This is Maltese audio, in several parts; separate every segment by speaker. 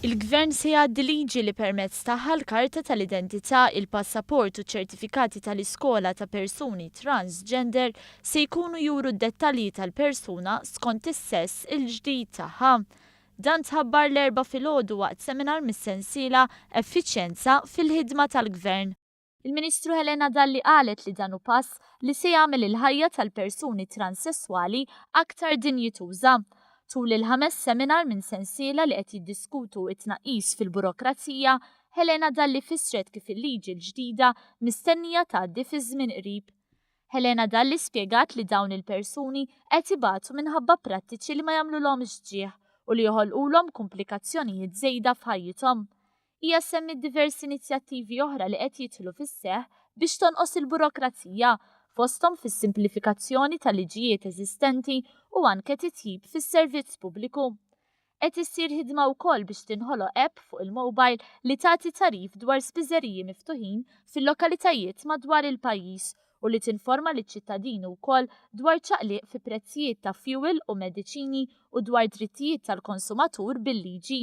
Speaker 1: Il-Gvern se jgħaddi liġi li permezz tagħha l-karta tal-identità, il-passaport u ċ-ċertifikati tal-iskola ta' persuni transgender se jkunu juru d-dettalji tal-persuna skont is-sess il-ġdid tagħha. Dan tħabbar l-4 filgħodu waqt seminar mis-sensiela Effiċjenza fil-ħidma tal-Gvern. Il-Ministru Helena Dalli qalet li dan hu pass li se jagħmel il-ħajja tal-persuni transsesswali aktar dinjituża. Tul il-5 seminar minn sensiela li qed jiddiskutu it-tnaqqis fil-burokrazija, Helena Dalli fissret kif il-liġi l-ġdida mistennija tgħaddi fi żmien qrib. Helena Dalli spjegat li dawn il-persuni qed ibatu minħabba prattiċi li ma jagħmluhomx ġieħ u li joħolqulhom komplikazzjonijiet żejda f'ħajjithom. Hija semmit diversi inizjattivi oħra li qed jidħlu fis-seħħ biex tonqos il-burokrazija fosthom fis-simplifikazzjoni tal-liġijiet eżistenti u anke titjib fis-servizz pubbliku. Qed issir ħidma wkoll biex tinħoloq app fuq il-mobile li tagħti tarif dwar spiżeriji miftuħin fil-lokalitajiet madwar il-pajjiż u li tinforma liċ-ċittadini wkoll dwar ċaqliq fi prezzijiet ta' fuel u mediċini u dwar drittijiet tal-konsumatur bil-liġi.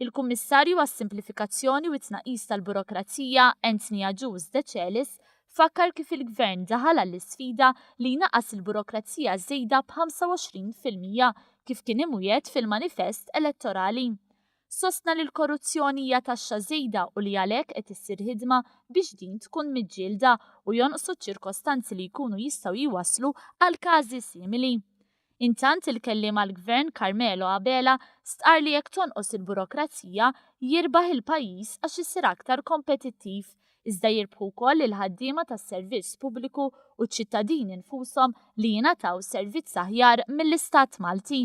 Speaker 1: Il-Kummissarju għas-Simplifikazzjoni u t-tnaqqis tal-Burokrazija Anthony De Celis fakkar kif il-Gvern daħal għall-isfida li jnaqqas il-burokrazija żejda b'25% kif kien imwiegħed fil-manifest elettorali. Sostna li l-korruzzjoni hija taxxa żejda u li għalhekk qed issir ħidma biex din tkun miġġielda u jonqsu ċ-ċirkostanzi li jkunu jistgħu jwasslu għal każi simili. Intant il-kelliem għall-Gvern Carmelo Abela stqar li jekk tonqos il-burokrazija jirbaħ il-pajjiż għax isir aktar kompetittiv. Iżda jirbħu wkoll il-ħaddiema tas-servizz pubbliku u ċ-ċittadini nfushom li jingħataw servizz aħjar mill-Istat Malti.